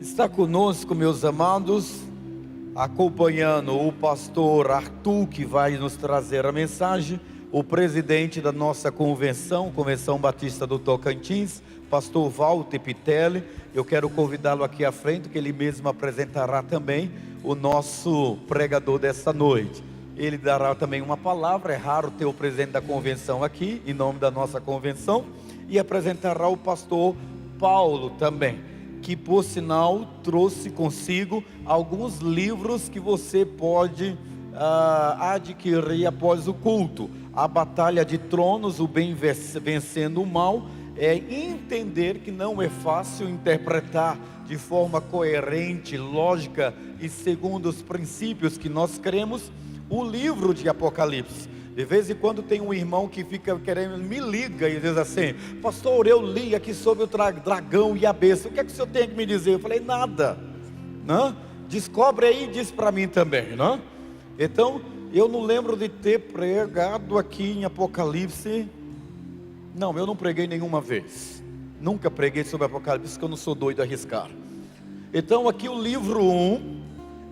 Está conosco, meus amados, acompanhando o pastor Arthur, que vai nos trazer a mensagem, o presidente da nossa convenção, Convenção Batista do Tocantins, pastor Walter Pitelli. Eu quero convidá-lo aqui à frente, que ele mesmo apresentará também o nosso pregador desta noite. Ele dará também uma palavra, é raro ter o presidente da convenção aqui, em nome da nossa convenção, e apresentará o pastor Paulo também, que por sinal trouxe consigo alguns livros que você pode adquirir após o culto. A Batalha de Tronos, o bem vencendo o mal, é entender que não é fácil interpretar de forma coerente, lógica e segundo os princípios que nós cremos, o livro de Apocalipse. De vez em quando tem um irmão que fica querendo, me liga e diz assim: pastor, eu li aqui sobre o dragão e a besta, o que é que o senhor tem que me dizer? Eu falei: nada, não? Descobre aí e diz para mim também, não? Então, eu não lembro de ter pregado aqui em Apocalipse. Não, eu não preguei nenhuma vez, nunca preguei sobre Apocalipse, porque eu não sou doido a arriscar. Então aqui o livro 1,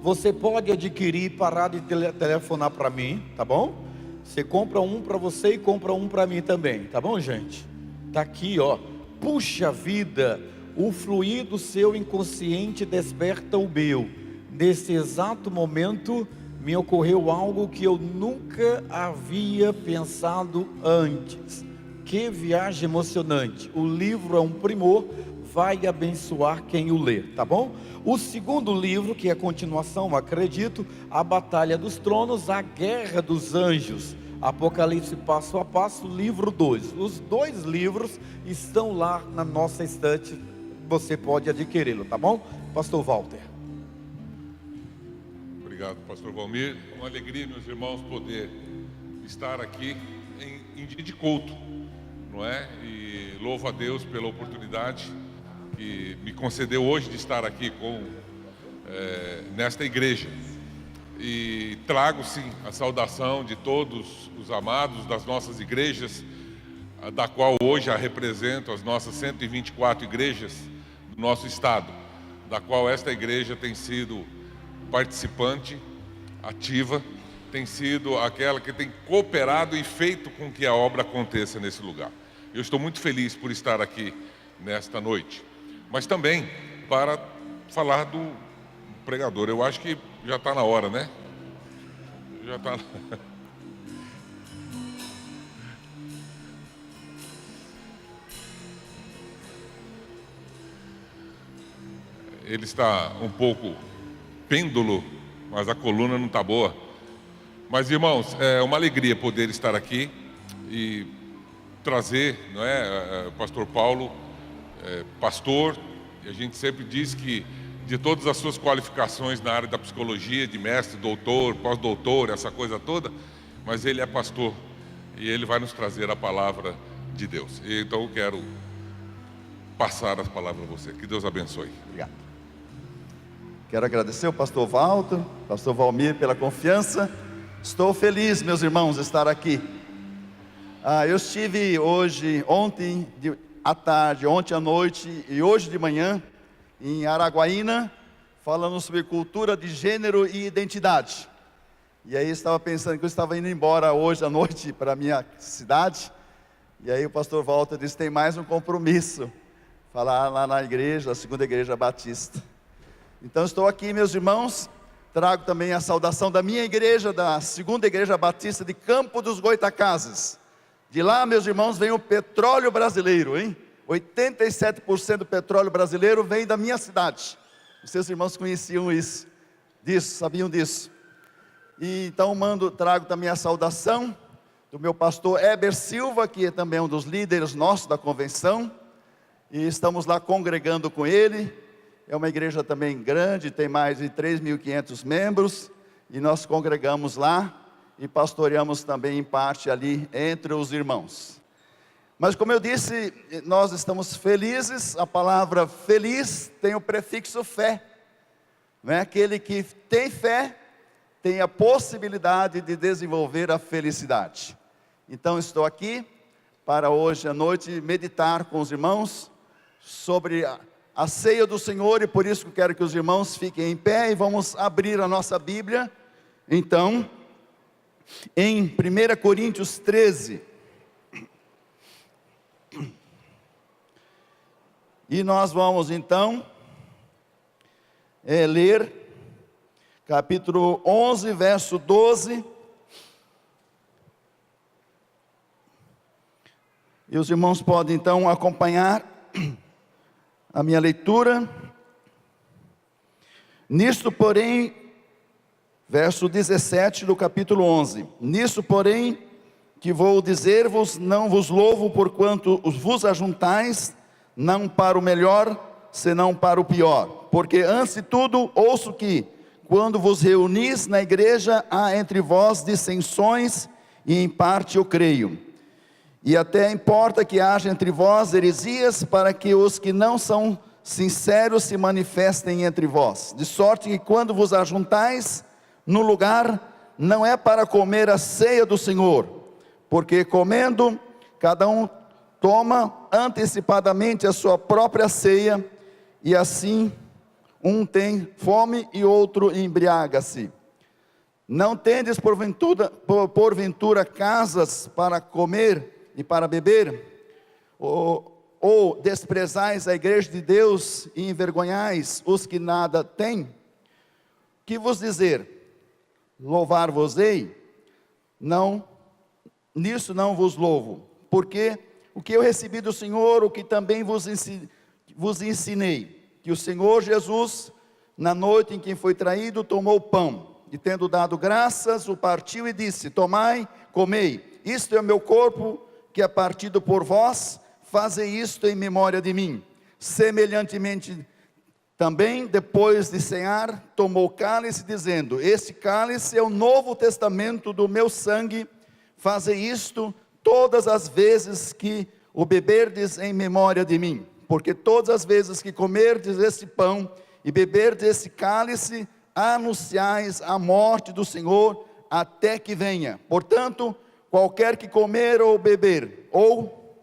você pode adquirir e parar de telefonar para mim, tá bom? Você compra um para você e compra um para mim também, tá bom, gente? Tá aqui, ó. Puxa vida, o fluir do seu inconsciente desperta o meu. Nesse exato momento me ocorreu algo que eu nunca havia pensado antes. Que viagem emocionante. O livro é um primor, vai abençoar quem o lê, tá bom? O segundo livro, que é a continuação, acredito, A Batalha dos Tronos, A Guerra dos Anjos, Apocalipse passo a passo, livro 2. Os dois livros estão lá na nossa estante, você pode adquiri-lo, tá bom? Pastor Walter. Obrigado, pastor Valmir. Uma alegria, meus irmãos, poder estar aqui em dia de culto, não é? E louvo a Deus pela oportunidade que me concedeu hoje de estar aqui nesta igreja. E trago sim a saudação de todos os amados das nossas igrejas, da qual hoje a represento, as nossas 124 igrejas do nosso estado, da qual esta igreja tem sido participante, ativa, tem sido aquela que tem cooperado e feito com que a obra aconteça nesse lugar. Eu estou muito feliz por estar aqui nesta noite, mas também para falar do pregador. Eu acho que já está na hora, né? Já está. Ele está um pouco pêndulo, mas a coluna não está boa. Mas, irmãos, é uma alegria poder estar aqui e trazer, não é, pastor Paulo, pastor, e a gente sempre diz que de todas as suas qualificações na área da psicologia, de mestre, doutor, pós-doutor, essa coisa toda, mas ele é pastor e ele vai nos trazer a palavra de Deus. Então eu quero passar as palavras a você. Que Deus abençoe. Obrigado. Quero agradecer ao pastor Walter, pastor Valmir pela confiança. Estou feliz, meus irmãos, de estar aqui. Eu estive ontem à tarde, ontem à noite e hoje de manhã em Araguaína, falando sobre cultura de gênero e identidade. E aí estava pensando que eu estava indo embora hoje à noite para a minha cidade. E aí o pastor Walter disse: tem mais um compromisso, falar lá na igreja, a segunda igreja batista. Então estou aqui, meus irmãos, trago também a saudação da minha igreja, da segunda igreja batista de Campo dos Goitacazes. De lá, meus irmãos, vem o petróleo brasileiro, hein? 87% do petróleo brasileiro vem da minha cidade. Os seus irmãos conheciam sabiam disso. E então trago também a saudação do meu pastor Heber Silva, que é também um dos líderes nossos da convenção. E estamos lá congregando com ele. É uma igreja também grande, tem mais de 3.500 membros. E nós congregamos lá e pastoreamos também em parte ali entre os irmãos. Mas como eu disse, nós estamos felizes. A palavra feliz tem o prefixo fé, não é? Aquele que tem fé tem a possibilidade de desenvolver a felicidade. Então estou aqui para hoje à noite meditar com os irmãos sobre a ceia do Senhor, e por isso que eu quero que os irmãos fiquem em pé e vamos abrir a nossa Bíblia, então, em 1 Coríntios 13. E nós vamos então ler capítulo 11, verso 12. E os irmãos podem então acompanhar a minha leitura. Nisto, porém, verso 17 do capítulo 11. Nisto, porém, que vou dizer-vos, não vos louvo porquanto vos ajuntais, não para o melhor, senão para o pior. Porque antes de tudo, ouço que, quando vos reunis na igreja, há entre vós dissensões, e em parte eu creio. E até importa que haja entre vós heresias, para que os que não são sinceros se manifestem entre vós. De sorte que quando vos ajuntais no lugar, não é para comer a ceia do Senhor, porque comendo, cada um toma antecipadamente a sua própria ceia, e assim um tem fome e outro embriaga-se. Não tendes porventura casas para comer e para beber? Ou desprezais a igreja de Deus e envergonhais os que nada têm? Que vos dizer? Louvar-vos-ei? Não, nisso não vos louvo, porque o que eu recebi do Senhor, o que também vos ensinei, que o Senhor Jesus, na noite em que foi traído, tomou o pão, e tendo dado graças, o partiu e disse: tomai, comei, isto é o meu corpo, que é partido por vós, fazei isto em memória de mim. Semelhantemente também, depois de cear, tomou o cálice, dizendo: este cálice é o novo testamento do meu sangue, fazei isto todas as vezes que o beberdes em memória de mim. Porque todas as vezes que comerdes este pão e beberdes este cálice, anunciais a morte do Senhor até que venha. Portanto, qualquer que comer ou beber, ou,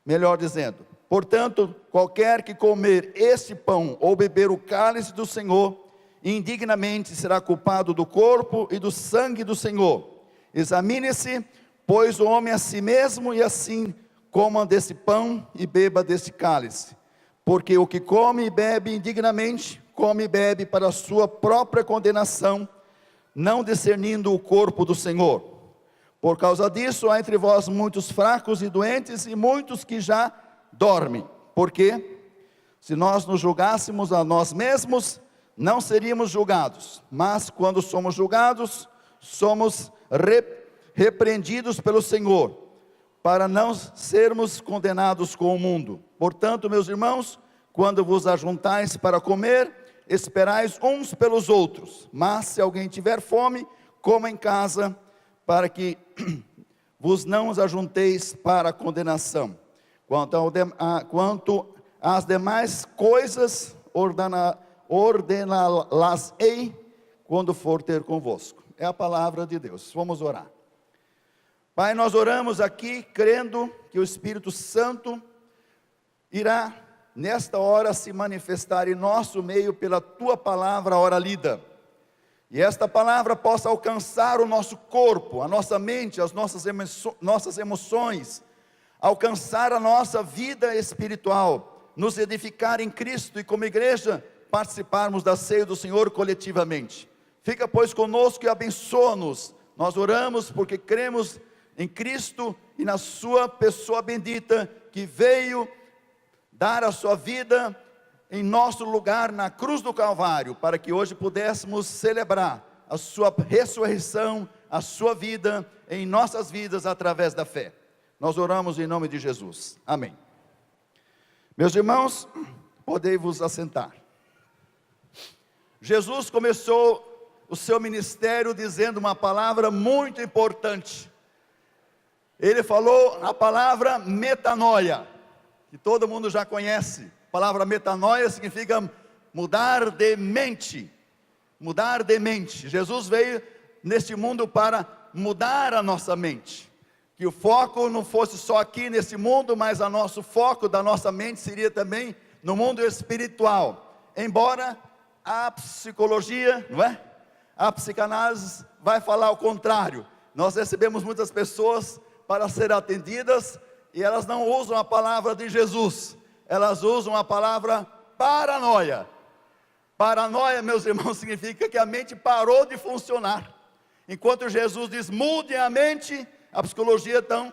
melhor dizendo, portanto, qualquer que comer este pão ou beber o cálice do Senhor, indignamente será culpado do corpo e do sangue do Senhor. Examine-se, pois, o homem a si mesmo, e assim coma desse pão e beba desse cálice. Porque o que come e bebe indignamente, come e bebe para a sua própria condenação, não discernindo o corpo do Senhor. Por causa disso, há entre vós muitos fracos e doentes, e muitos que já dormem. Porque, se nós nos julgássemos a nós mesmos, não seríamos julgados. Mas, quando somos julgados, somos repreendidos pelo Senhor, para não sermos condenados com o mundo. Portanto, meus irmãos, quando vos ajuntais para comer, esperais uns pelos outros. Mas, se alguém tiver fome, coma em casa, para que vos não os ajunteis para a condenação. Quanto às demais coisas, ordená-las-ei quando for ter convosco. É a palavra de Deus. Vamos orar. Pai, nós oramos aqui, crendo que o Espírito Santo irá, nesta hora, se manifestar em nosso meio pela Tua palavra, a hora lida. E esta palavra possa alcançar o nosso corpo, a nossa mente, as nossas emoções, alcançar a nossa vida espiritual, nos edificar em Cristo e como igreja, participarmos da ceia do Senhor coletivamente. Fica, pois, conosco e abençoa-nos. Nós oramos porque cremos em Cristo e na sua pessoa bendita, que veio dar a sua vida em nosso lugar na cruz do Calvário, para que hoje pudéssemos celebrar a sua ressurreição, a sua vida em nossas vidas através da fé. Nós oramos em nome de Jesus. Amém. Meus irmãos, podei-vos assentar. Jesus começou o seu ministério dizendo uma palavra muito importante. Ele falou a palavra metanoia, que todo mundo já conhece. A palavra metanoia significa mudar de mente. Mudar de mente. Jesus veio neste mundo para mudar a nossa mente. Que o foco não fosse só aqui nesse mundo, mas o nosso foco da nossa mente seria também no mundo espiritual. Embora a psicologia, não é? A psicanálise vai falar o contrário. Nós recebemos muitas pessoas para serem atendidas e elas não usam a palavra de Jesus, elas usam a palavra paranoia. Paranoia, meus irmãos, significa que a mente parou de funcionar. Enquanto Jesus diz, mudem a mente, a psicologia então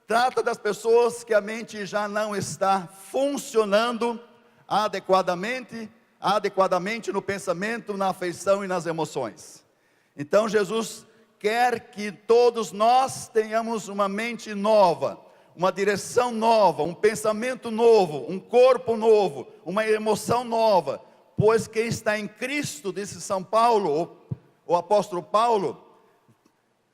trata das pessoas que a mente já não está funcionando adequadamente no pensamento, na afeição e nas emoções. Então Jesus quer que todos nós tenhamos uma mente nova, uma direção nova, um pensamento novo, um corpo novo, uma emoção nova, pois quem está em Cristo, disse São Paulo, o apóstolo Paulo,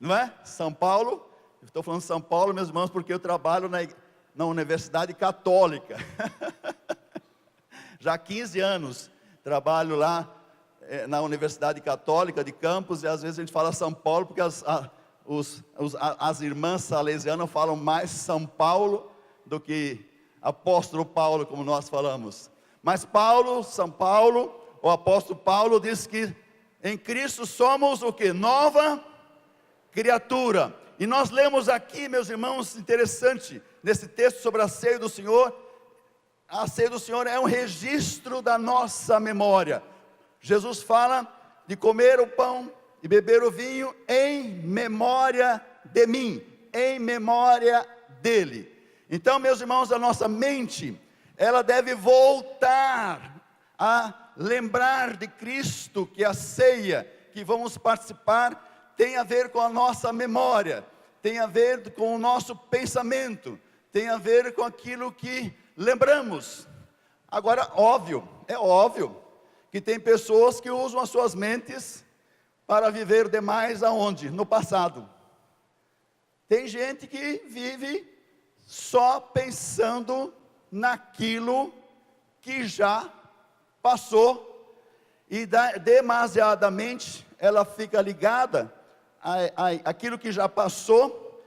não é? São Paulo, estou falando São Paulo, meus irmãos, porque eu trabalho na Universidade Católica, já há 15 anos, trabalho lá na Universidade Católica de Campos, e às vezes a gente fala São Paulo, porque as irmãs salesianas falam mais São Paulo, do que apóstolo Paulo, como nós falamos, mas São Paulo, o apóstolo Paulo diz que em Cristo somos o que? Nova criatura. E nós lemos aqui, meus irmãos, interessante, nesse texto sobre a ceia do Senhor. A ceia do Senhor é um registro da nossa memória. Jesus fala de comer o pão e beber o vinho em memória de mim, em memória dele. Então, meus irmãos, a nossa mente, ela deve voltar a lembrar de Cristo, que a ceia que vamos participar tem a ver com a nossa memória, tem a ver com o nosso pensamento, tem a ver com aquilo que lembramos. Agora, é óbvio que tem pessoas que usam as suas mentes para viver demais aonde? No passado. Tem gente que vive só pensando naquilo que já passou, e demasiadamente ela fica ligada àquilo que já passou,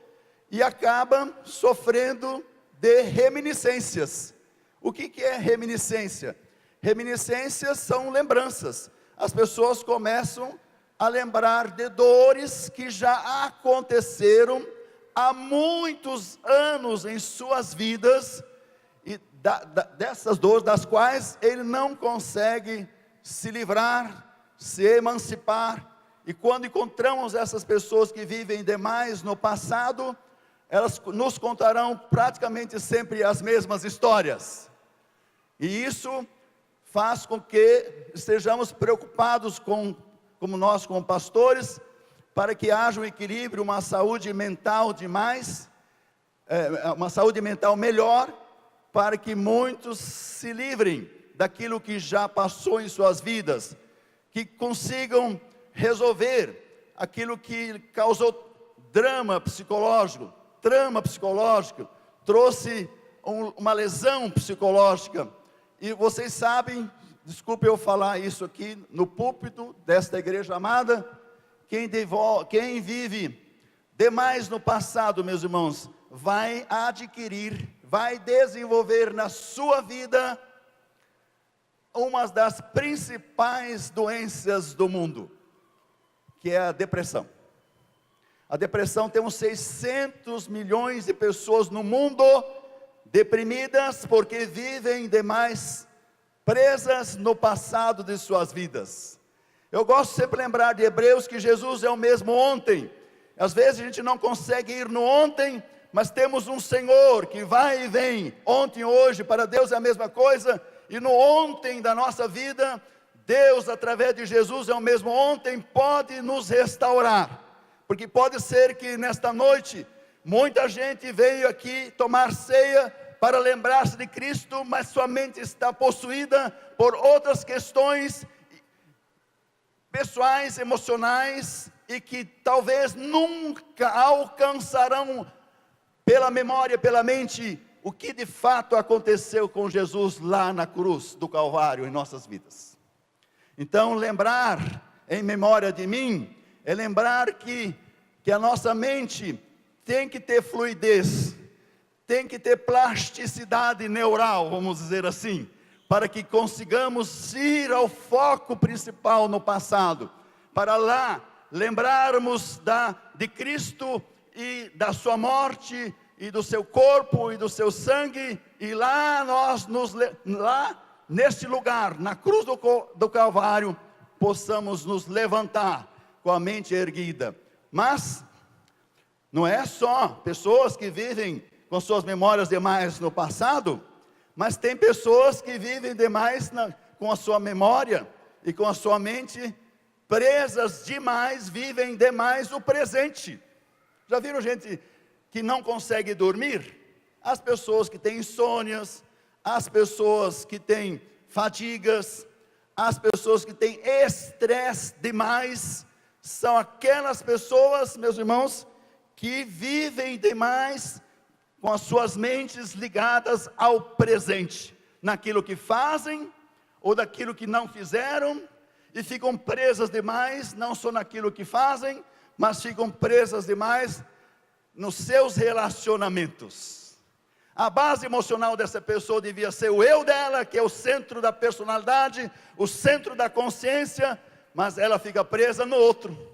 e acaba sofrendo de reminiscências. O que é reminiscência? Reminiscências são lembranças. As pessoas começam a lembrar de dores que já aconteceram há muitos anos em suas vidas, e dessas dores das quais ele não consegue se livrar, se emancipar. E quando encontramos essas pessoas que vivem demais no passado, elas nos contarão praticamente sempre as mesmas histórias, e isso faz com que estejamos preocupados como nós, como pastores, para que haja um equilíbrio, uma saúde mental uma saúde mental melhor, para que muitos se livrem daquilo que já passou em suas vidas, que consigam resolver aquilo que causou drama psicológico, trouxe uma lesão psicológica. E vocês sabem, desculpe eu falar isso aqui no púlpito desta igreja amada, quem vive demais no passado, meus irmãos, vai desenvolver na sua vida uma das principais doenças do mundo, que é a depressão. A depressão, temos 600 milhões de pessoas no mundo deprimidas, porque vivem demais presas no passado de suas vidas. Eu gosto sempre de lembrar de Hebreus, que Jesus é o mesmo ontem. Às vezes a gente não consegue ir no ontem, mas temos um Senhor que vai e vem, ontem e hoje. Para Deus é a mesma coisa, e no ontem da nossa vida, Deus, através de Jesus, é o mesmo ontem, pode nos restaurar, porque pode ser que nesta noite, muita gente veio aqui tomar ceia, para lembrar-se de Cristo, mas sua mente está possuída por outras questões pessoais, emocionais, e que talvez nunca alcançarão pela memória, pela mente, o que de fato aconteceu com Jesus lá na cruz do Calvário em nossas vidas. Então, lembrar em memória de mim, é lembrar que a nossa mente tem que ter fluidez, tem que ter plasticidade neural, vamos dizer assim, para que consigamos ir ao foco principal no passado, para lá lembrarmos de Cristo e da sua morte, e do seu corpo e do seu sangue, e lá neste lugar, na cruz do Calvário, possamos nos levantar com a mente erguida. Mas não é só pessoas que vivem com suas memórias demais no passado, mas tem pessoas que vivem demais com a sua memória e com a sua mente presas demais, vivem demais o presente. Já viram gente que não consegue dormir? As pessoas que têm insônias, as pessoas que têm fadigas, as pessoas que têm estresse demais, são aquelas pessoas, meus irmãos, que vivem demais com as suas mentes ligadas ao presente, naquilo que fazem ou daquilo que não fizeram, e ficam presas demais, não só naquilo que fazem, mas ficam presas demais nos seus relacionamentos. A base emocional dessa pessoa devia ser o eu dela, que é o centro da personalidade, o centro da consciência, mas ela fica presa no outro.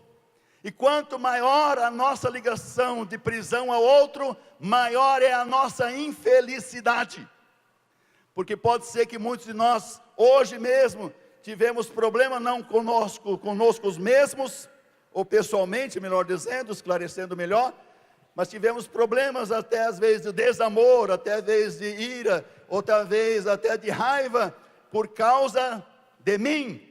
E quanto maior a nossa ligação de prisão ao outro, maior é a nossa infelicidade. Porque pode ser que muitos de nós, hoje mesmo, tivemos problema não conosco mesmos, ou pessoalmente, melhor dizendo, esclarecendo melhor, mas tivemos problemas até às vezes de desamor, até às vezes de ira, outra vez até de raiva, por causa de mim.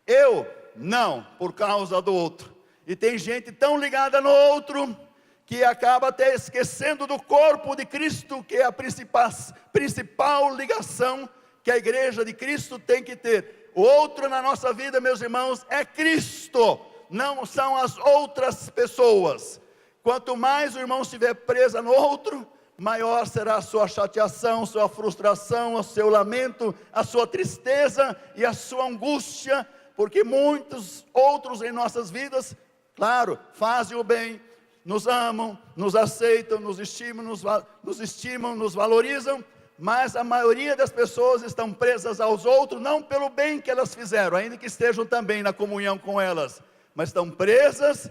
Eu, não, por causa do outro. E tem gente tão ligada no outro, que acaba até esquecendo do corpo de Cristo, que é a principal ligação que a igreja de Cristo tem que ter. O outro na nossa vida, meus irmãos, é Cristo, não são as outras pessoas. Quanto mais o irmão estiver preso no outro, maior será a sua chateação, sua frustração, o seu lamento, a sua tristeza e a sua angústia, porque muitos outros em nossas vidas, claro, fazem o bem, nos amam, nos aceitam, nos estimam, nos valorizam, mas a maioria das pessoas estão presas aos outros, não pelo bem que elas fizeram, ainda que estejam também na comunhão com elas, mas estão presas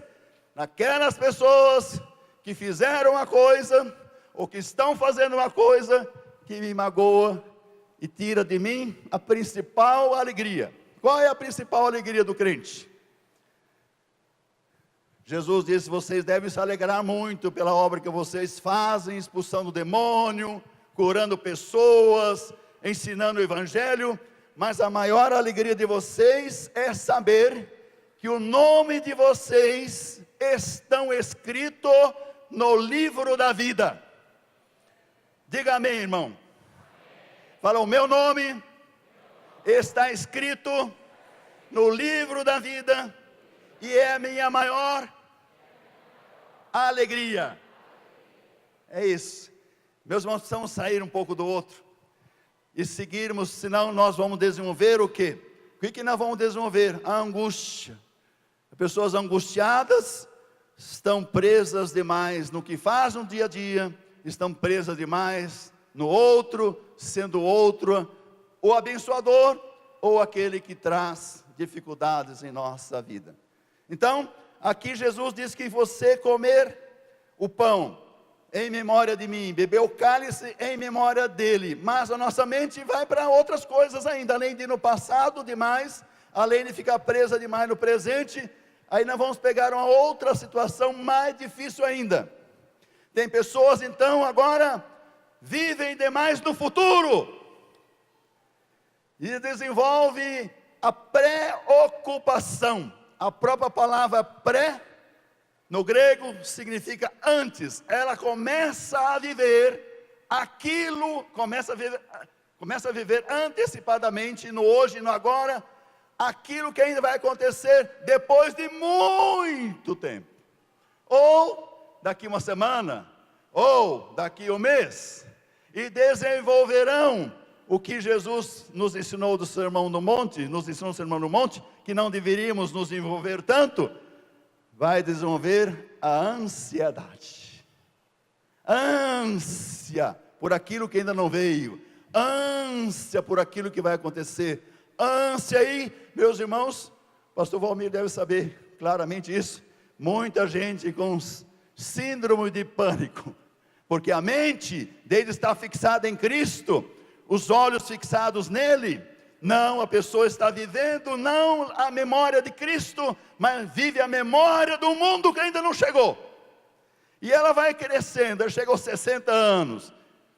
naquelas pessoas que fizeram uma coisa, ou que estão fazendo uma coisa, que me magoa e tira de mim a principal alegria. Qual é a principal alegria do crente? Jesus disse: vocês devem se alegrar muito pela obra que vocês fazem, expulsando o demônio, curando pessoas, ensinando o evangelho, mas a maior alegria de vocês é saber que o nome de vocês estão escrito no livro da vida. Diga amém, irmão. Fala: o meu nome está escrito no livro da vida, e é a minha maior alegria. É isso. Meus irmãos, precisamos sair um pouco do outro e seguirmos, senão nós vamos desenvolver o quê? O que nós vamos desenvolver? A angústia. Pessoas angustiadas estão presas demais no que fazem no dia a dia, estão presas demais no outro, sendo o outro o abençoador ou aquele que traz dificuldades em nossa vida. Então, aqui Jesus diz que você comer o pão em memória de mim, beber o cálice em memória dele, mas a nossa mente vai para outras coisas ainda, além de ir no passado demais, além de ficar presa demais no presente, aí nós vamos pegar uma outra situação mais difícil ainda. Tem pessoas então agora vivem demais no futuro e desenvolve a preocupação. A própria palavra pré no grego significa antes. Ela começa a viver aquilo, começa a viver antecipadamente no hoje e no agora, aquilo que ainda vai acontecer depois de muito tempo, ou daqui uma semana, ou daqui um mês, e desenvolverão o que Jesus nos ensinou do Sermão do Monte, que não deveríamos nos envolver tanto, vai desenvolver a ansiedade, ânsia por aquilo que ainda não veio, ânsia por aquilo que vai acontecer. Ânsia aí, meus irmãos, pastor Valmir deve saber claramente isso. Muita gente com síndrome de pânico, porque a mente dele está fixada em Cristo, os olhos fixados nele. Não, a pessoa está vivendo não a memória de Cristo, mas vive a memória do mundo que ainda não chegou. E ela vai crescendo, ela chega aos 60 anos,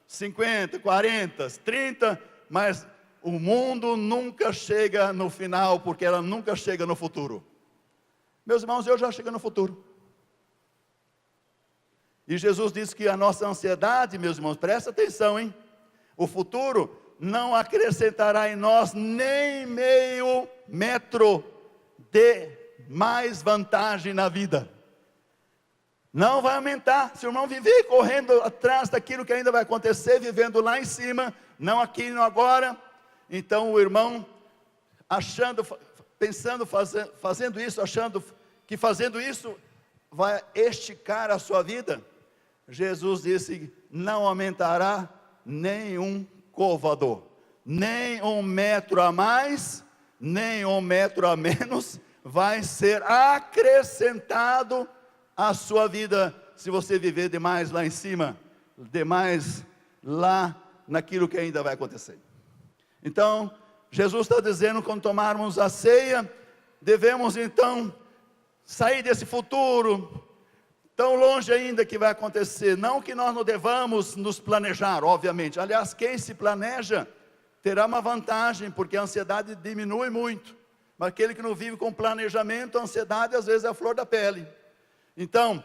50, 40, 30, mas o mundo nunca chega no final, porque ela nunca chega no futuro. Meus irmãos, eu já chego no futuro. E Jesus disse que a nossa ansiedade, meus irmãos, presta atenção, hein? O futuro não acrescentará em nós nem meio metro de mais vantagem na vida. Não vai aumentar. Se o irmão viver correndo atrás daquilo que ainda vai acontecer, vivendo lá em cima, não aqui, não agora, então o irmão, fazendo isso, achando que fazendo isso vai esticar a sua vida, Jesus disse: não aumentará nenhum côvado, nem 1 metro a mais, nem 1 metro a menos, vai ser acrescentado à sua vida, se você viver demais lá em cima, demais lá naquilo que ainda vai acontecer. Então, Jesus está dizendo, quando tomarmos a ceia, devemos então sair desse futuro tão longe ainda que vai acontecer. Não que nós não devamos nos planejar, obviamente. Aliás, quem se planeja terá uma vantagem, porque a ansiedade diminui muito. Mas aquele que não vive com planejamento, a ansiedade às vezes é a flor da pele. Então,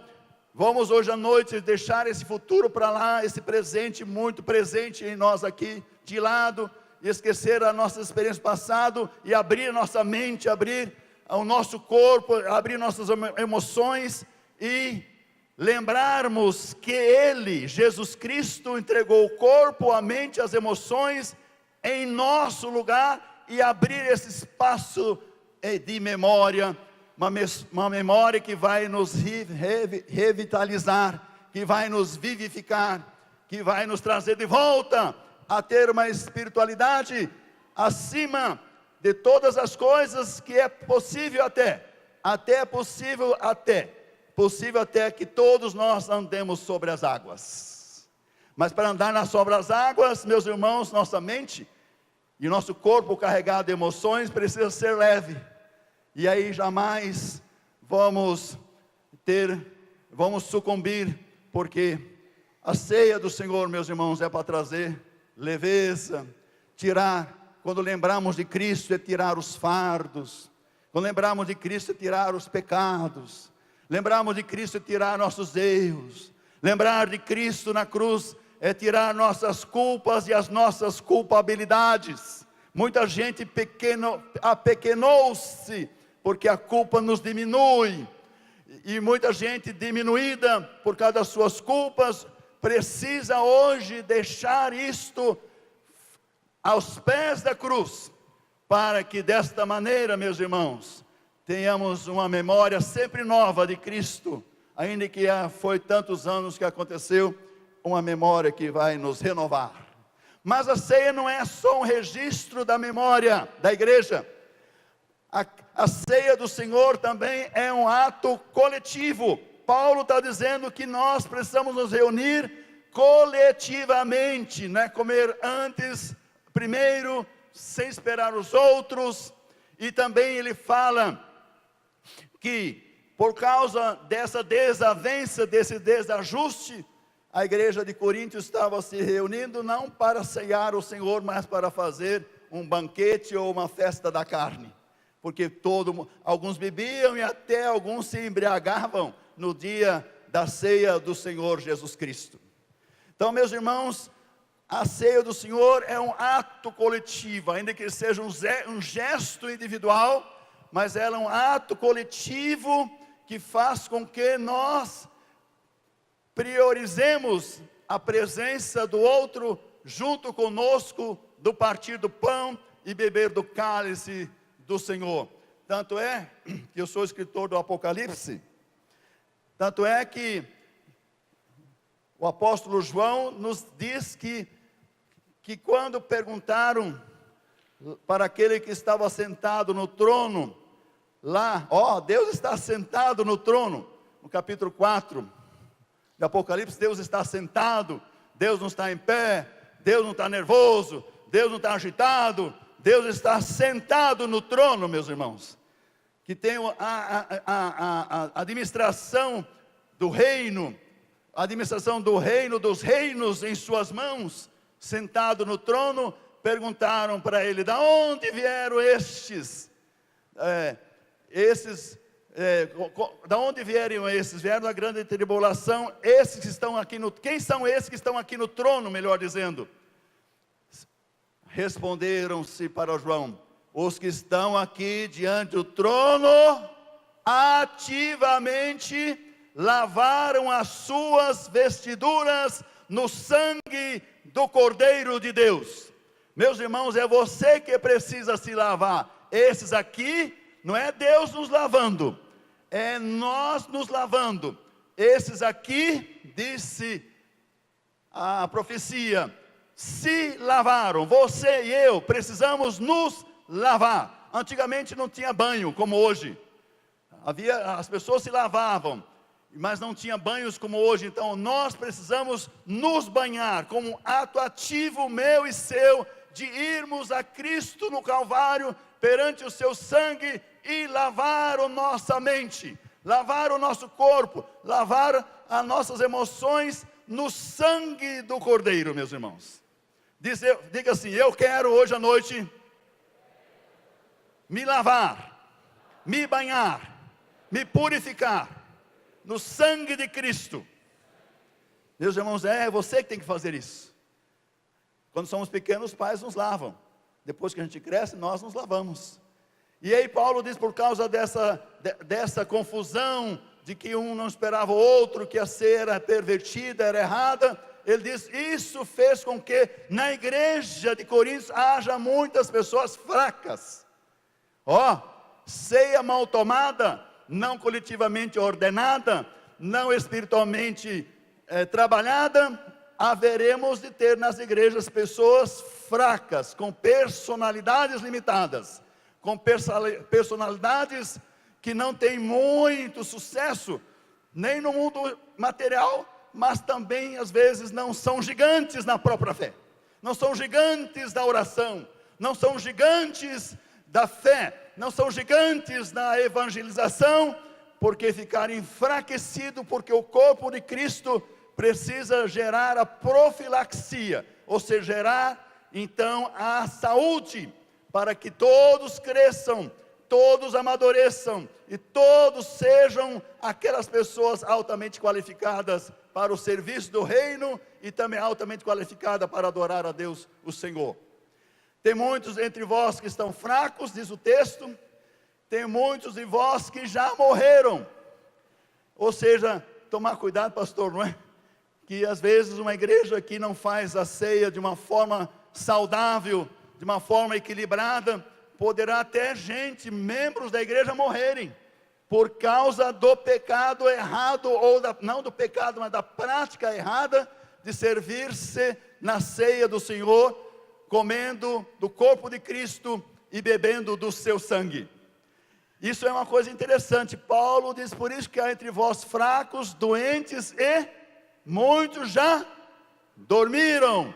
vamos hoje à noite deixar esse futuro para lá, esse presente, muito presente em nós aqui, de lado, e esquecer a nossa experiência passada, e abrir a nossa mente, abrir o nosso corpo, abrir nossas emoções, e lembrarmos que Ele, Jesus Cristo, entregou o corpo, a mente, as emoções em nosso lugar, e abrir esse espaço de memória, uma memória que vai nos revitalizar, que vai nos vivificar, que vai nos trazer de volta a ter uma espiritualidade acima de todas as coisas, que é possível possível até que todos nós andemos sobre as águas. Mas para andar sobre as águas, meus irmãos, nossa mente e nosso corpo carregado de emoções precisa ser leve. E aí jamais vamos sucumbir, porque a ceia do Senhor, meus irmãos, é para trazer leveza, quando lembramos de Cristo, é tirar os fardos. Quando lembramos de Cristo, é tirar os pecados. Lembrarmos de Cristo é tirar nossos erros. Lembrar de Cristo na cruz é tirar nossas culpas e as nossas culpabilidades. Muita gente apequenou-se, porque a culpa nos diminui. E muita gente diminuída por causa das suas culpas, precisa hoje deixar isto aos pés da cruz, para que desta maneira, meus irmãos, tenhamos uma memória sempre nova de Cristo, ainda que foi tantos anos que aconteceu, uma memória que vai nos renovar. Mas a ceia não é só um registro da memória da igreja. A ceia do Senhor também é um ato coletivo. Paulo está dizendo que nós precisamos nos reunir coletivamente, não é comer primeiro, sem esperar os outros. E também ele fala que por causa dessa desavença, desse desajuste, a igreja de Corinto estava se reunindo não para ceiar o Senhor, mas para fazer um banquete ou uma festa da carne, porque alguns bebiam e até alguns se embriagavam no dia da ceia do Senhor Jesus Cristo. Então, meus irmãos, a ceia do Senhor é um ato coletivo, ainda que seja um gesto individual, mas ela é um ato coletivo que faz com que nós priorizemos a presença do outro junto conosco, do partir do pão e beber do cálice do Senhor. Tanto é que eu sou escritor do Apocalipse, tanto é que o apóstolo João nos diz que que quando perguntaram para aquele que estava sentado no trono, lá, Deus está sentado no trono, no capítulo 4 de Apocalipse, Deus está sentado, Deus não está em pé, Deus não está nervoso, Deus não está agitado, Deus está sentado no trono, meus irmãos, que tem a administração do reino, a administração do reino, dos reinos em suas mãos, sentado no trono. Perguntaram para ele: da onde vieram estes? Da onde vieram esses? Vieram da grande tribulação. Esses que estão aqui quem são esses que estão aqui no trono, melhor dizendo? Responderam-se para João: os que estão aqui diante do trono, ativamente lavaram as suas vestiduras no sangue do Cordeiro de Deus. Meus irmãos, é você que precisa se lavar. Esses aqui, não é Deus nos lavando, é nós nos lavando. Esses aqui, disse a profecia, se lavaram. Você e eu precisamos nos lavar. Antigamente não tinha banho como hoje. As pessoas se lavavam, mas não tinha banhos como hoje. Então nós precisamos nos banhar como um ato ativo meu e seu, de irmos a Cristo no Calvário, perante o seu sangue, e lavar a nossa mente, lavar o nosso corpo, lavar as nossas emoções no sangue do Cordeiro, meus irmãos. Diga assim: eu quero hoje à noite me lavar, me banhar, me purificar no sangue de Cristo. Meus irmãos, é você que tem que fazer isso. Quando somos pequenos, os pais nos lavam. Depois que a gente cresce, nós nos lavamos. E aí Paulo diz, por causa dessa confusão, de que um não esperava o outro, que a ser era pervertida, era errada, ele diz, isso fez com que na igreja de Corinto haja muitas pessoas fracas. Ceia mal tomada, não coletivamente ordenada, não espiritualmente trabalhada. Haveremos de ter nas igrejas pessoas fracas, com personalidades limitadas, com personalidades que não têm muito sucesso, nem no mundo material, mas também às vezes não são gigantes na própria fé, não são gigantes da oração, não são gigantes da fé, não são gigantes na evangelização, porque ficaram enfraquecidos, porque o corpo de Cristo precisa gerar a profilaxia, ou seja, gerar então a saúde, para que todos cresçam, todos amadureçam, e todos sejam aquelas pessoas altamente qualificadas para o serviço do reino, e também altamente qualificadas para adorar a Deus, o Senhor. Tem muitos entre vós que estão fracos, diz o texto, tem muitos de vós que já morreram, ou seja, tomar cuidado, pastor, não é? Que às vezes uma igreja que não faz a ceia de uma forma saudável, de uma forma equilibrada, poderá até membros da igreja morrerem, por causa do pecado errado, ou não do pecado, mas da prática errada, de servir-se na ceia do Senhor, comendo do corpo de Cristo, e bebendo do seu sangue. Isso é uma coisa interessante. Paulo diz, por isso que há entre vós fracos, doentes e muitos já dormiram,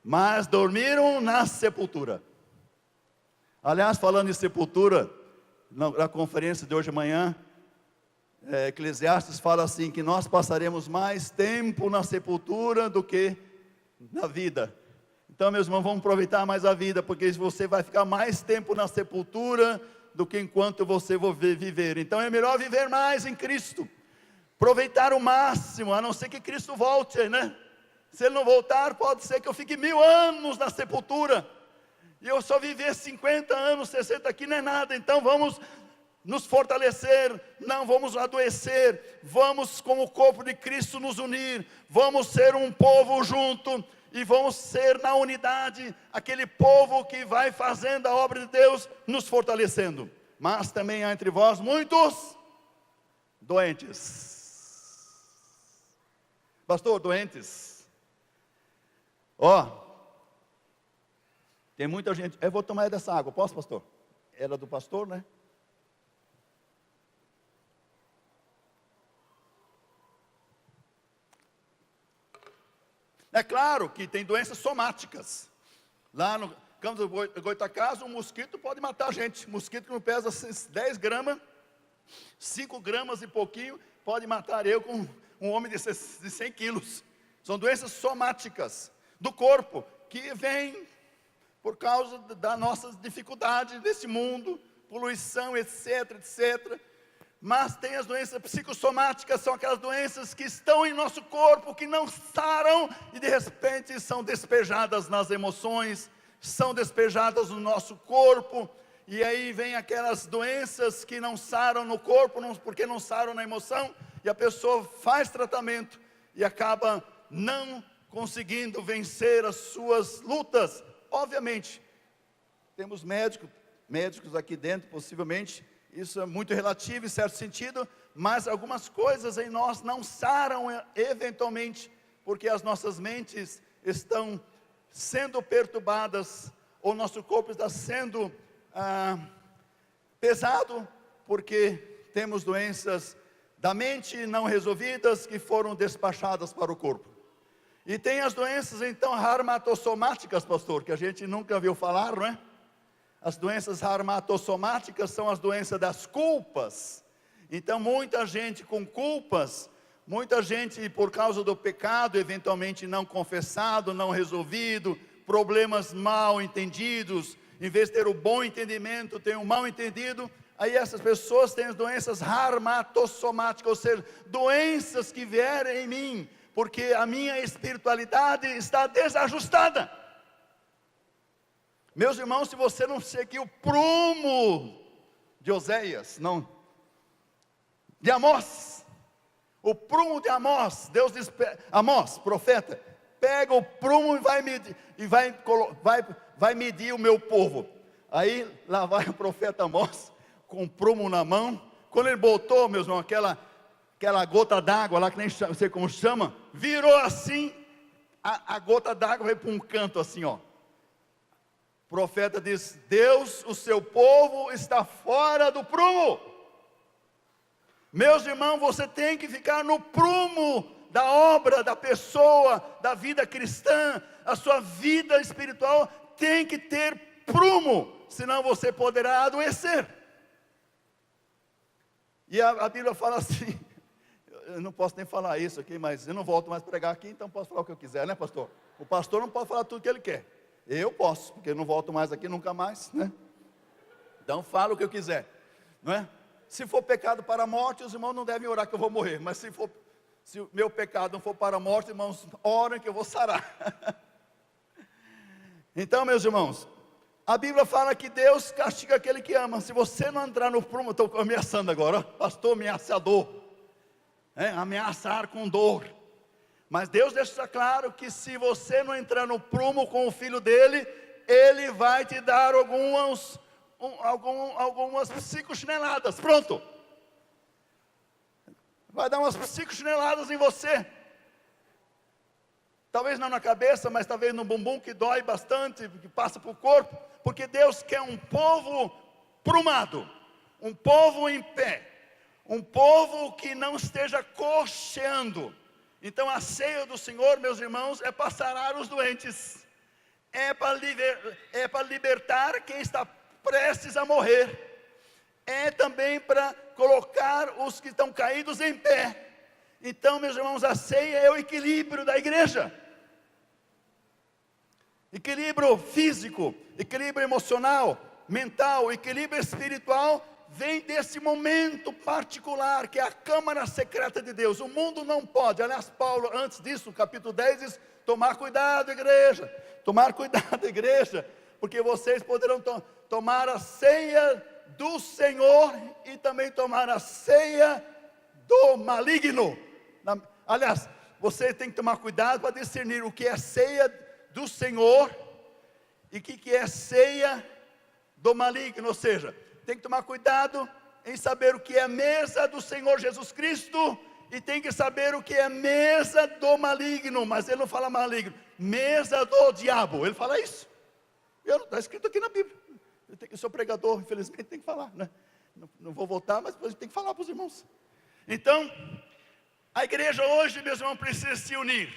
mas dormiram na sepultura. Aliás, falando em sepultura, na conferência de hoje de manhã, Eclesiastes fala assim, que nós passaremos mais tempo na sepultura do que na vida. Então, meus irmãos, vamos aproveitar mais a vida, porque você vai ficar mais tempo na sepultura do que enquanto você viver. Então é melhor viver mais em Cristo, aproveitar o máximo, a não ser que Cristo volte, né? Se Ele não voltar, pode ser que eu fique 1000 anos na sepultura, e eu só viver 50 anos, 60 aqui não é nada. Então vamos nos fortalecer, não vamos adoecer, vamos como o corpo de Cristo nos unir, vamos ser um povo junto, e vamos ser na unidade, aquele povo que vai fazendo a obra de Deus, nos fortalecendo. Mas também há entre vós muitos doentes. Pastor, doentes. Tem muita gente, eu vou tomar dessa água, posso, pastor? Era do pastor, né? É claro que tem doenças somáticas. Lá no Campos do Goitacazes, um mosquito pode matar a gente. Mosquito que não pesa 10 gramas, 5 gramas e pouquinho, pode matar eu com um homem de 100 quilos. São doenças somáticas do corpo, que vêm por causa da nossas dificuldades desse mundo, poluição, etc, etc. Mas tem as doenças psicossomáticas, são aquelas doenças que estão em nosso corpo, que não saram e de repente são despejadas nas emoções, são despejadas no nosso corpo, e aí vem aquelas doenças que não saram no corpo, porque não saram na emoção, e a pessoa faz tratamento e acaba não conseguindo vencer as suas lutas. Obviamente, temos médicos aqui dentro, possivelmente, isso é muito relativo em certo sentido, mas algumas coisas em nós não saram eventualmente, porque as nossas mentes estão sendo perturbadas, ou nosso corpo está sendo pesado, porque temos doenças da mente não resolvidas, que foram despachadas para o corpo. E tem as doenças então reumatossomáticas, pastor, que a gente nunca viu falar, não é? As doenças reumatossomáticas são as doenças das culpas. Então muita gente com culpas, muita gente por causa do pecado, eventualmente não confessado, não resolvido, problemas mal entendidos, em vez de ter o bom entendimento, tem o mal entendido. Aí essas pessoas têm as doenças reumatossomáticas, ou seja, doenças que vieram em mim, porque a minha espiritualidade está desajustada. Meus irmãos, se você não seguir o prumo de Oséias, não, de Amós, o prumo de Amós, Deus diz, Amós, profeta, pega o prumo e vai medir o meu povo. Aí lá vai o profeta Amós, com o prumo na mão. Quando ele botou, meus irmãos, aquela gota d'água lá, que nem não sei como chama, virou assim, a gota d'água veio para um canto assim, ó. O profeta diz, Deus, o seu povo está fora do prumo. Meus irmãos, você tem que ficar no prumo da obra, da pessoa, da vida cristã. A sua vida espiritual tem que ter prumo, senão você poderá adoecer. E a Bíblia fala assim, eu não posso nem falar isso aqui, mas eu não volto mais a pregar aqui, então posso falar o que eu quiser, né, pastor? O pastor não pode falar tudo o que ele quer. Eu posso, porque eu não volto mais aqui nunca mais, né? Então falo o que eu quiser, não é? Se for pecado para a morte, os irmãos não devem orar que eu vou morrer. Mas se o meu pecado não for para a morte, irmãos, orem que eu vou sarar. Então, meus irmãos, a Bíblia fala que Deus castiga aquele que ama. Se você não entrar no prumo, estou ameaçando agora, ó, pastor ameaçador, ameaçar com dor. Mas Deus deixa claro que se você não entrar no prumo com o filho dele, ele vai te dar algumas psicochineladas, pronto. Vai dar umas psicochineladas em você. Talvez não na cabeça, mas talvez no bumbum, que dói bastante, que passa para o corpo. Porque Deus quer um povo prumado, um povo em pé, um povo que não esteja cocheando. Então a ceia do Senhor, meus irmãos, é para sarar os doentes, é para libertar quem está prestes a morrer, é também para colocar os que estão caídos em pé. Então, meus irmãos, a ceia é o equilíbrio da igreja. Equilíbrio físico, equilíbrio emocional, mental, equilíbrio espiritual, vem desse momento particular, que é a câmara secreta de Deus. O mundo não pode, aliás, Paulo, antes disso, no capítulo 10, diz, tomar cuidado, igreja, porque vocês poderão tomar a ceia do Senhor, e também tomar a ceia do maligno. Aliás, você tem que tomar cuidado para discernir o que é ceia do Senhor, e o que é ceia do maligno, ou seja, tem que tomar cuidado em saber o que é a mesa do Senhor Jesus Cristo, e tem que saber o que é a mesa do maligno. Mas ele não fala maligno, mesa do diabo, ele fala isso. Está escrito aqui na Bíblia. Eu sou pregador, infelizmente tem que falar, né? Não vou voltar, mas depois tem que falar para os irmãos. Então, a igreja hoje, meus irmãos, precisa se unir.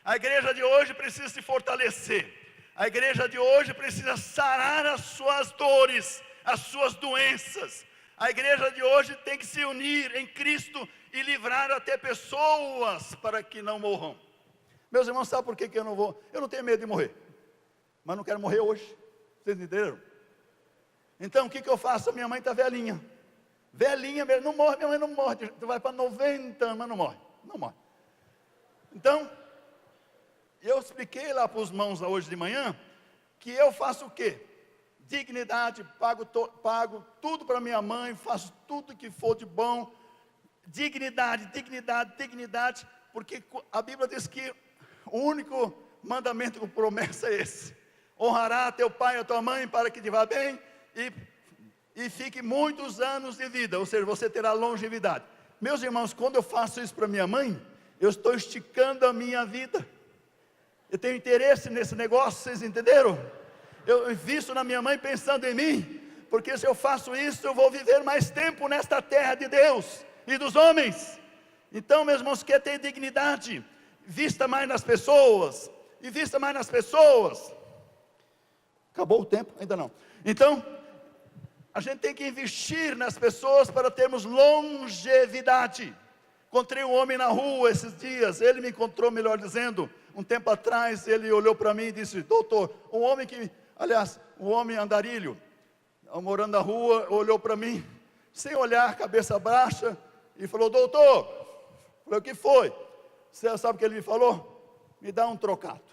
A igreja de hoje precisa se fortalecer. A igreja de hoje precisa sarar as suas dores, as suas doenças. A igreja de hoje tem que se unir em Cristo e livrar até pessoas para que não morram. Meus irmãos, sabe por que eu não vou? Eu não tenho medo de morrer, mas não quero morrer hoje. Vocês entenderam? Então o que eu faço? Minha mãe está velhinha. Velhinha mesmo, não morre, minha mãe não morre. Tu vai para 90 anos, mas não morre. Não morre. Então, eu expliquei lá para os irmãos hoje de manhã, que eu faço o quê? Dignidade, pago tudo para minha mãe, faço tudo que for de bom. Dignidade, dignidade, dignidade, porque a Bíblia diz que o único mandamento com promessa é esse: honrará teu pai e a tua mãe para que te vá bem e fique muitos anos de vida, ou seja, você terá longevidade. Meus irmãos, quando eu faço isso para minha mãe, eu estou esticando a minha vida. Eu tenho interesse nesse negócio, vocês entenderam? Eu invisto na minha mãe pensando em mim, porque se eu faço isso, eu vou viver mais tempo nesta terra de Deus e dos homens. Então, meus irmãos, quer ter dignidade, vista mais nas pessoas, e vista mais nas pessoas. Acabou o tempo? Ainda não. Então, a gente tem que investir nas pessoas para termos longevidade. Encontrei um homem na rua esses dias, ele me encontrou, melhor dizendo, um tempo atrás, ele olhou para mim e disse: doutor, um homem andarilho, morando na rua, olhou para mim, sem olhar, cabeça baixa, e falou: doutor, falei: o que foi? Você sabe o que ele me falou? Me dá um trocado.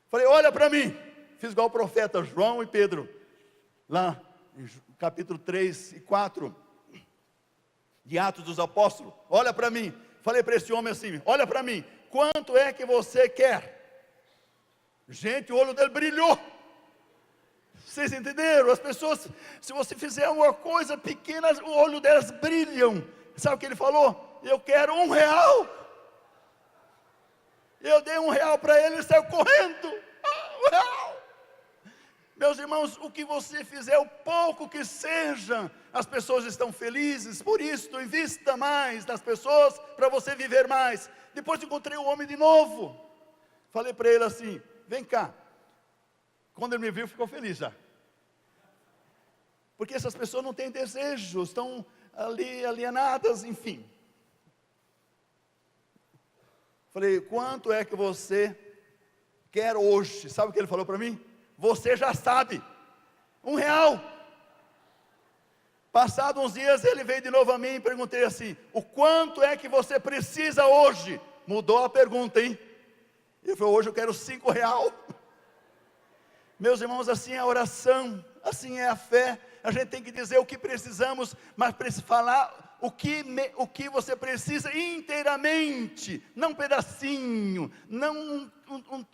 Falei: olha para mim. Fiz igual o profeta João e Pedro, lá em capítulo 3 e 4, de Atos dos Apóstolos. Olha para mim. Falei para esse homem assim: olha para mim, quanto é que você quer? Gente, o olho dele brilhou. Vocês entenderam? As pessoas, se você fizer uma coisa pequena, o olho delas brilham. Sabe o que ele falou? Eu quero R$1. Eu dei R$1 para ele e saiu correndo. R$1. Meus irmãos, o que você fizer, o pouco que seja, as pessoas estão felizes. Por isso, invista mais nas pessoas para você viver mais. Depois encontrei o homem de novo. Falei para ele assim: vem cá. Quando ele me viu, ficou feliz já. Porque essas pessoas não têm desejos, estão ali alienadas, enfim. Falei: quanto é que você quer hoje? Sabe o que ele falou para mim? Você já sabe, R$1. Passados uns dias ele veio de novo a mim e perguntei assim: o quanto é que você precisa hoje? Mudou a pergunta, hein? Ele falou: hoje eu quero R$5. Meus irmãos, assim é a oração, assim é a fé. A gente tem que dizer o que precisamos, mas falar o que você precisa inteiramente, não um pedacinho, não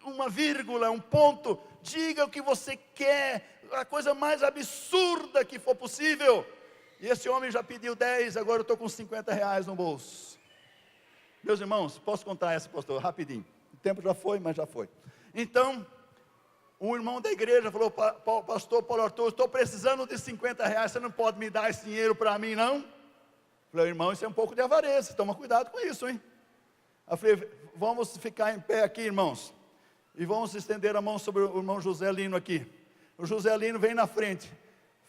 uma vírgula, um ponto. Diga o que você quer, a coisa mais absurda que for possível. E esse homem já pediu 10, agora eu estou com R$50 no bolso. Meus irmãos, posso contar essa, pastor, rapidinho. O tempo já foi, mas já foi. Então, um irmão da igreja falou: pastor Paulo Arthur, estou precisando de R$50, você não pode me dar esse dinheiro para mim, não? Falei: irmão, isso é um pouco de avareza, toma cuidado com isso, hein? Eu falei: vamos ficar em pé aqui, irmãos, e vamos estender a mão sobre o irmão José Lino aqui. O José Lino vem na frente.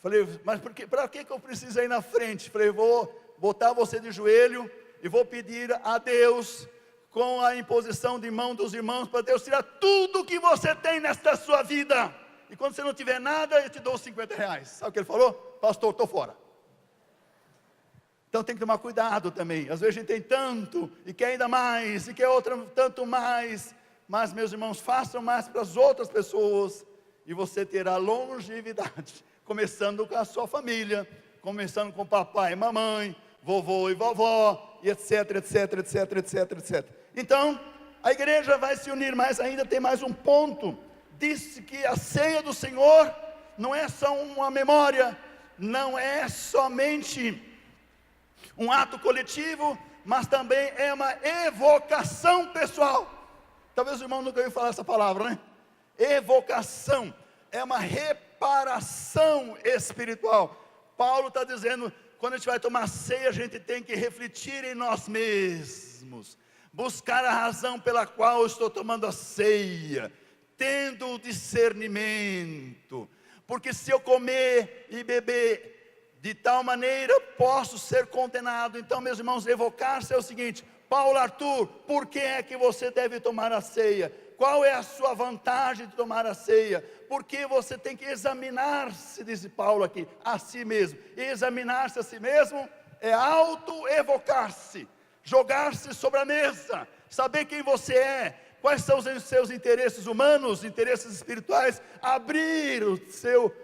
Falei: mas para que eu preciso ir na frente? Falei: vou botar você de joelho e vou pedir a Deus, com a imposição de mão dos irmãos, para Deus tirar tudo que você tem nesta sua vida. E quando você não tiver nada, eu te dou os R$50. Sabe o que ele falou? Pastor, estou fora. Então tem que tomar cuidado também. Às vezes a gente tem tanto, e quer ainda mais, e quer tanto mais. Mas, meus irmãos, façam mais para as outras pessoas, e você terá longevidade. Começando com a sua família, começando com papai e mamãe, vovô e vovó, e etc, etc, etc, etc, etc. Então, a igreja vai se unir mais ainda. Tem mais um ponto. Disse que a ceia do Senhor não é só uma memória, não é somente um ato coletivo, mas também é uma evocação pessoal. Talvez o irmão nunca ouviu falar essa palavra, né? Evocação. é uma reparação espiritual. Paulo está dizendo, quando a gente vai tomar ceia, a gente tem que refletir em nós mesmos, buscar a razão pela qual eu estou tomando a ceia, tendo o discernimento, porque se eu comer e beber de tal maneira, posso ser condenado. Então, meus irmãos, evocar-se é o seguinte: Paulo Arthur, por que é que você deve tomar a ceia? Qual é a sua vantagem de tomar a ceia? Porque você tem que examinar-se, diz Paulo aqui, a si mesmo. E examinar-se a si mesmo é auto-evocar-se, jogar-se sobre a mesa, saber quem você é, quais são os seus interesses humanos, interesses espirituais, abrir o seu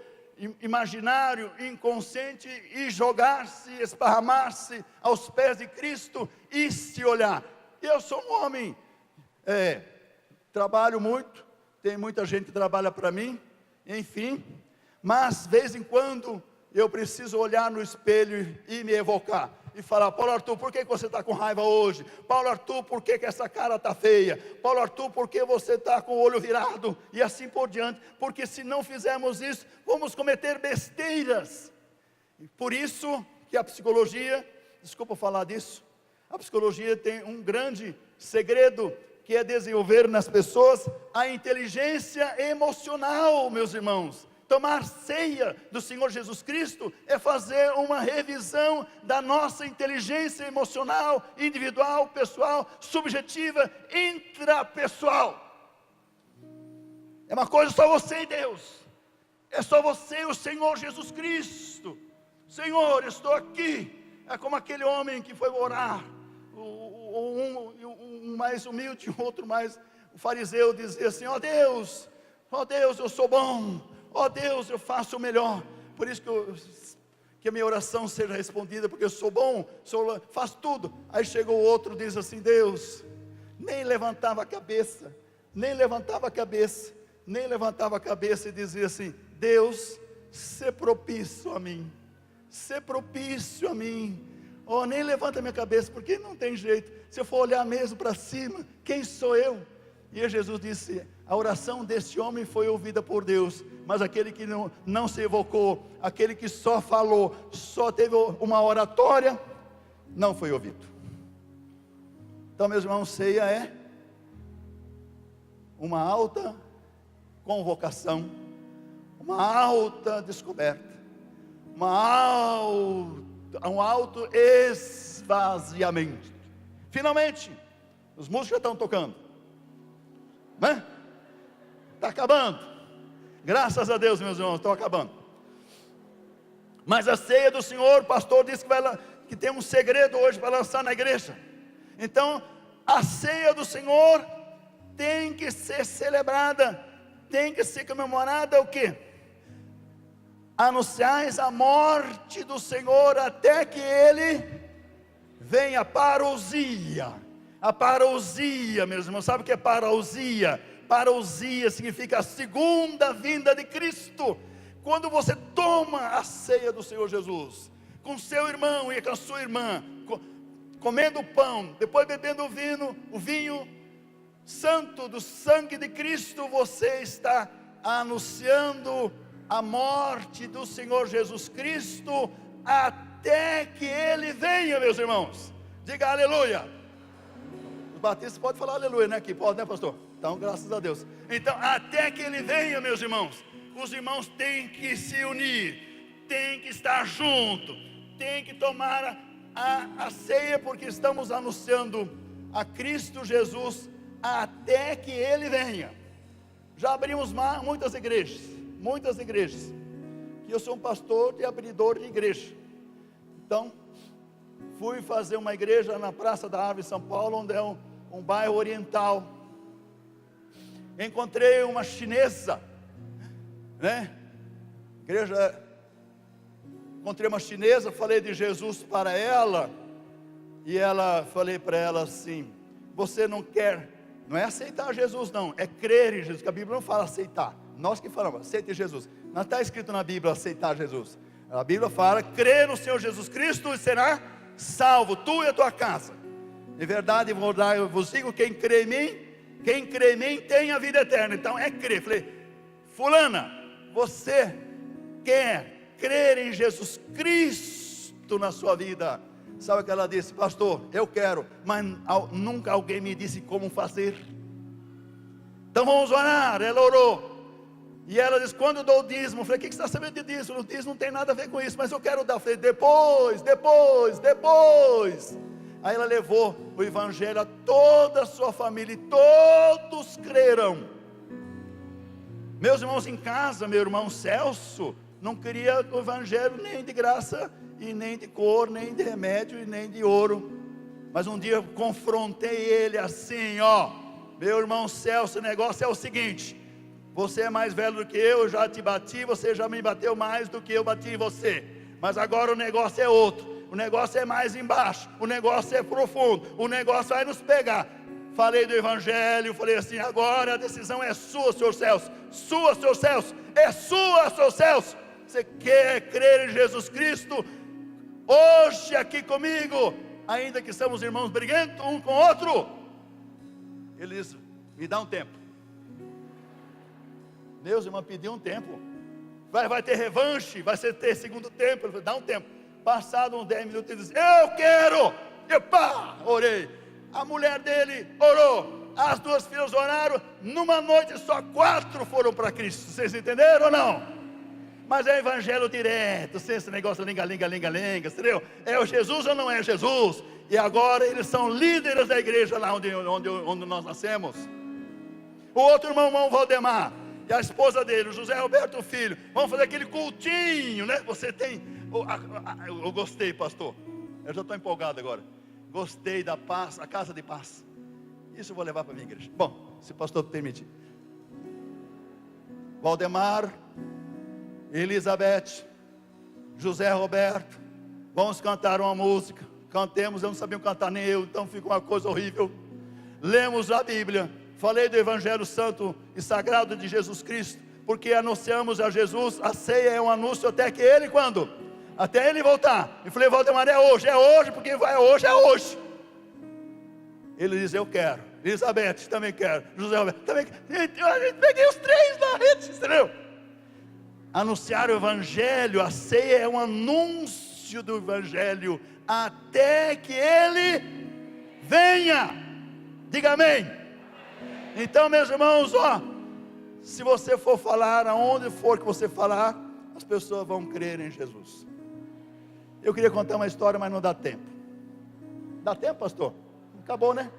imaginário, inconsciente e jogar-se, esparramar-se aos pés de Cristo e se olhar. Eu sou um homem, trabalho muito, tem muita gente que trabalha para mim, enfim, mas de vez em quando eu preciso olhar no espelho e me evocar e falar: Paulo Arthur, por que você está com raiva hoje? Paulo Arthur, por que essa cara está feia? Paulo Arthur, por que você está com o olho virado? E assim por diante, porque se não fizermos isso, vamos cometer besteiras. E por isso que a psicologia, desculpa falar disso, a psicologia tem um grande segredo, que é desenvolver nas pessoas a inteligência emocional, meus irmãos. Tomar ceia do Senhor Jesus Cristo é fazer uma revisão da nossa inteligência emocional, individual, pessoal, subjetiva, intrapessoal. É uma coisa só você e Deus. É só você e o Senhor Jesus Cristo. Senhor, estou aqui. É como aquele homem que foi orar. Um mais humilde, o outro mais, o fariseu dizia assim: ó Deus, eu sou bom, ó Deus, eu faço o melhor, por isso que a minha oração seja respondida, porque eu sou bom, faço tudo. Aí chegou o outro, diz assim: Deus, nem levantava a cabeça, e dizia assim: Deus, sê propício a mim, oh, nem levanta a minha cabeça, porque não tem jeito, se eu for olhar mesmo para cima, quem sou eu? E Jesus disse: a oração deste homem foi ouvida por Deus, mas aquele que não se evocou, aquele que só falou, só teve uma oratória, não foi ouvido. Então, meus irmãos, ceia é uma alta convocação, uma alta descoberta, um alto esvaziamento. Finalmente, os músicos já estão tocando, né? Está acabando, graças a Deus, meus irmãos, estão acabando. Mas a ceia do Senhor, o pastor disse que tem um segredo hoje para lançar na igreja. Então, a ceia do Senhor tem que ser celebrada, tem que ser comemorada o quê? Anunciais a morte do Senhor até que Ele venha. Parousia. A parousia, meus irmãos, sabe o que é parousia? Parousia significa a segunda vinda de Cristo. Quando você toma a ceia do Senhor Jesus, com seu irmão e com a sua irmã, comendo o pão, depois bebendo o vinho santo do sangue de Cristo, você está anunciando a morte do Senhor Jesus Cristo até que Ele venha, meus irmãos. Diga aleluia. Os batistas podem falar aleluia, né? Aqui pode, né, pastor? Então, graças a Deus. Então, até que Ele venha, meus irmãos, os irmãos têm que se unir, têm que estar juntos, têm que tomar a ceia, porque estamos anunciando a Cristo Jesus até que Ele venha. Já abrimos muitas igrejas, que eu sou um pastor e abridor de igreja. Então, fui fazer uma igreja na Praça da Árvore, em São Paulo, onde é um bairro oriental. Encontrei uma chinesa, né? Encontrei uma chinesa, falei de Jesus para ela, e falei para ela assim: você não é aceitar Jesus não, é crer em Jesus, que a Bíblia não fala aceitar, nós que falamos, aceite Jesus, não está escrito na Bíblia aceitar Jesus, a Bíblia fala, crer no Senhor Jesus Cristo e será salvo, tu e a tua casa. De verdade eu vos digo, quem crê em mim tem a vida eterna. Então é crer. Falei: fulana, você quer crer em Jesus Cristo na sua vida. Sabe o que ela disse? Pastor, eu quero, mas nunca alguém me disse como fazer. Então vamos orar. Ela orou. E ela disse, quando eu dou o dízimo, eu falei, o que você está sabendo de dízimo? O dízimo não tem nada a ver com isso, mas eu quero dar. Eu falei, depois. Aí ela levou o evangelho a toda a sua família, e todos creram. Meus irmãos em casa, meu irmão Celso, não queria o evangelho nem de graça, e nem de cor, nem de remédio, e nem de ouro. Mas um dia eu confrontei ele assim, ó, meu irmão Celso, o negócio é o seguinte, você é mais velho do que eu já te bati, você já me bateu mais do que eu bati em você, mas agora o negócio é outro, o negócio é mais embaixo, o negócio é profundo, o negócio vai nos pegar. Falei do evangelho, falei assim, agora a decisão é sua, senhor Celso, é sua, senhor Celso. Você quer crer em Jesus Cristo? Hoje aqui comigo, ainda que somos irmãos briguentos um com o outro. Ele disse, me dá um tempo. Meus irmãos, pediu um tempo. Vai ter revanche, vai ter segundo tempo. Ele falou, dá um tempo. Passado uns 10 minutos, ele disse, eu quero. Eu orei. A mulher dele orou. As duas filhas oraram. Numa noite só 4 foram para Cristo. Vocês entenderam ou não? Mas é evangelho direto, sem esse negócio linga, entendeu? É o Jesus ou não é Jesus? E agora eles são líderes da igreja lá onde nós nascemos. O outro irmão Valdemar, e a esposa dele, o José Roberto Filho, vamos fazer aquele cultinho, né? Você tem, eu gostei, pastor, eu já estou empolgado agora. Gostei da paz, a casa de paz. Isso eu vou levar para a minha igreja. Bom, se o pastor permitir. Valdemar, Elizabeth, José Roberto, vamos cantar uma música. Cantemos, eu não sabia cantar nem eu, então fica uma coisa horrível. Lemos a Bíblia, falei do Evangelho Santo e Sagrado de Jesus Cristo, porque anunciamos a Jesus. A ceia é um anúncio até que ele, quando? Até ele voltar. E falei, Valdemar, é hoje, porque vai é hoje. Ele diz, eu quero. Elizabeth, também quero. José Roberto, também quero. Peguei os 3 na rede, entendeu? Anunciar o Evangelho, a ceia é um anúncio do Evangelho, até que ele venha. Diga amém. Então, meus irmãos, ó, se você for falar, aonde for que você falar, as pessoas vão crer em Jesus. Eu queria contar uma história, mas não dá tempo. Dá tempo, pastor? Acabou, né?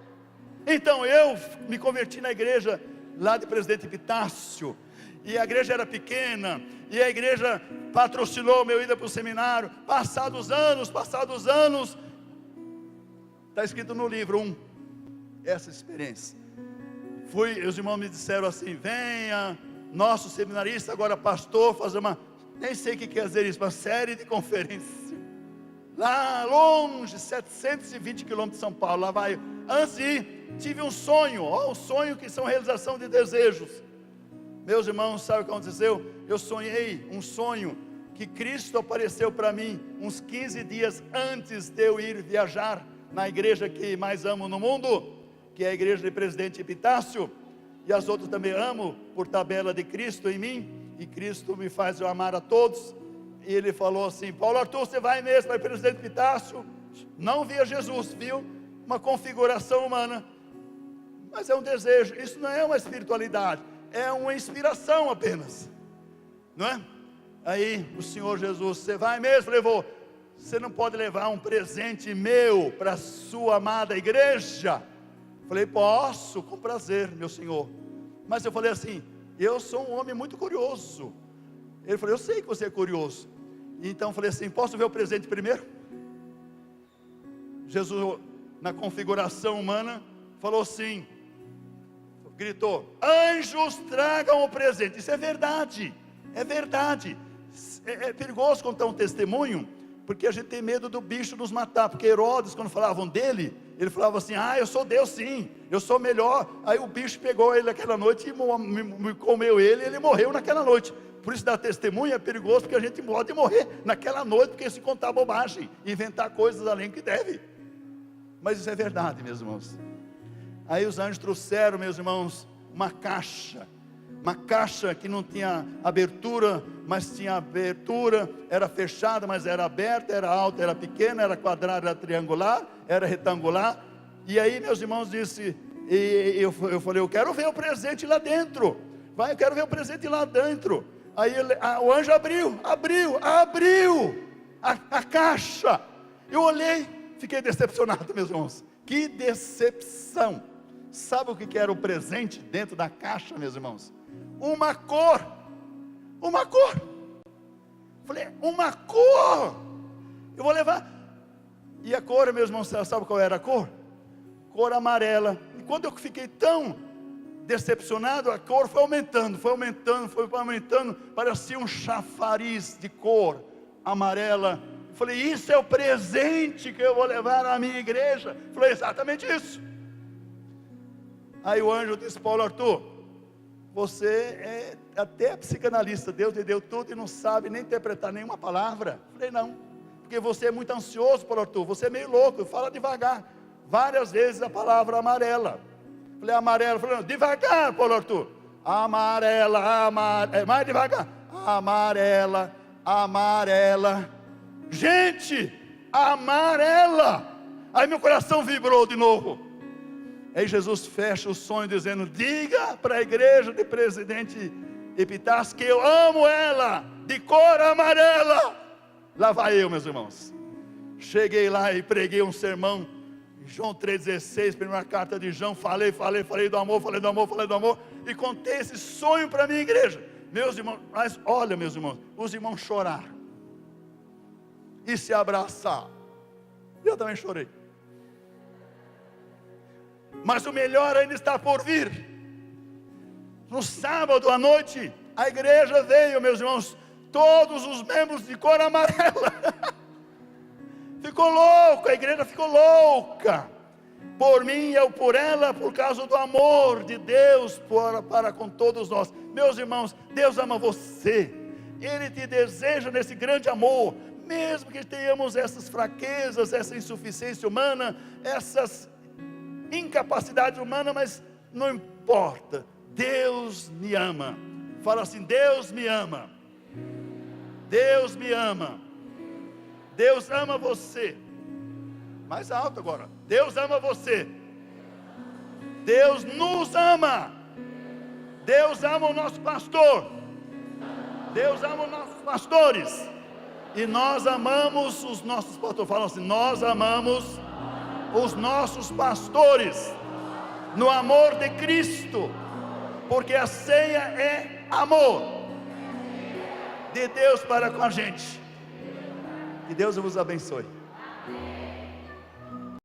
Então, eu me converti na igreja lá de Presidente Epitácio, e a igreja era pequena, e a igreja patrocinou meu ida para o seminário. Passados anos, está escrito no livro 1, essa experiência. Os irmãos me disseram assim, venha, nosso seminarista, agora pastor, fazer uma, nem sei o que quer dizer isso, uma série de conferências, lá longe, 720 quilômetros de São Paulo, lá vai. Antes de ir, tive um sonho, um sonho que são realização de desejos. Meus irmãos, sabe o que aconteceu? Eu sonhei um sonho, que Cristo apareceu para mim, uns 15 dias antes de eu ir viajar, na igreja que mais amo no mundo, que é a igreja de Presidente Epitácio, e as outras também amo, por tabela de Cristo em mim, e Cristo me faz eu amar a todos. E ele falou assim, Paulo Arthur, você vai mesmo para Presidente Epitácio? Não via Jesus, viu? Uma configuração humana, mas é um desejo, isso não é uma espiritualidade, é uma inspiração apenas, não é? Aí o Senhor Jesus, você vai mesmo? Levou. Você não pode levar um presente meu para a sua amada igreja? Falei, posso, com prazer, meu Senhor. Mas eu falei assim, eu sou um homem muito curioso. Ele falou, eu sei que você é curioso. Então eu falei assim, posso ver o presente primeiro? Jesus, na configuração humana, falou assim, gritou, anjos tragam o presente. Isso é verdade, é verdade. É perigoso contar um testemunho, porque a gente tem medo do bicho nos matar. Porque Herodes, quando falavam dele, ele falava assim, eu sou Deus sim, eu sou melhor. Aí o bicho pegou ele naquela noite e comeu ele, e ele morreu naquela noite. Por isso dar testemunho é perigoso, porque a gente pode morrer naquela noite, porque se contar bobagem, inventar coisas além que deve. Mas isso é verdade, meus irmãos. Aí os anjos trouxeram, meus irmãos, uma caixa uma caixa que não tinha abertura, mas tinha abertura, era fechada, mas era aberta, era alta, era pequena, era quadrada, era triangular, era retangular. E aí, meus irmãos, disse, eu falei, eu quero ver o presente lá dentro. Vai, eu quero ver o presente lá dentro. Aí o anjo abriu a caixa. Eu olhei, fiquei decepcionado, meus irmãos. Que decepção. Sabe o que era o presente dentro da caixa, meus irmãos? Uma cor. Falei, uma cor. Eu vou levar. E a cor, meus irmãos, sabe qual era a cor? Cor amarela. E quando eu fiquei tão decepcionado, a cor foi aumentando, parecia um chafariz de cor amarela. Eu falei, isso é o presente que eu vou levar à minha igreja. Eu falei, exatamente isso. Aí o anjo disse, Paulo Arthur, você é até psicanalista, Deus lhe deu tudo e não sabe nem interpretar nenhuma palavra. Eu falei, não, porque você é muito ansioso, Paulo Arthur, você é meio louco, fala devagar. Várias vezes a palavra amarela. Eu falei, amarela, eu falei, não, devagar, Paulo Arthur. Amarela, mais devagar. Amarela. Gente, amarela. Aí meu coração vibrou de novo. Aí Jesus fecha o sonho dizendo, diga para a igreja de Presidente Epitácio que eu amo ela, de cor amarela. Lá vai eu, meus irmãos. Cheguei lá e preguei um sermão, João 3,16, primeira carta de João, falei do amor, e contei esse sonho para a minha igreja. Meus irmãos, mas olha, meus irmãos, os irmãos choraram e se abraçaram. Eu também chorei. Mas o melhor ainda está por vir. No sábado à noite, a igreja veio, meus irmãos, todos os membros de cor amarela. Ficou louco, a igreja ficou louca. Por mim, eu por ela, por causa do amor de Deus para com todos nós. Meus irmãos, Deus ama você. Ele te deseja nesse grande amor. Mesmo que tenhamos essas fraquezas, essa insuficiência humana, essas incapacidades humanas, mas não importa. Deus me ama. Fala assim, Deus me ama. Deus me ama. Deus ama você. Mais alto agora. Deus ama você. Deus nos ama. Deus ama o nosso pastor. Deus ama os nossos pastores. E nós amamos os nossos pastores. Falam assim, nós amamos os nossos pastores no amor de Cristo, porque a ceia é amor de Deus para com a gente. Que Deus vos abençoe.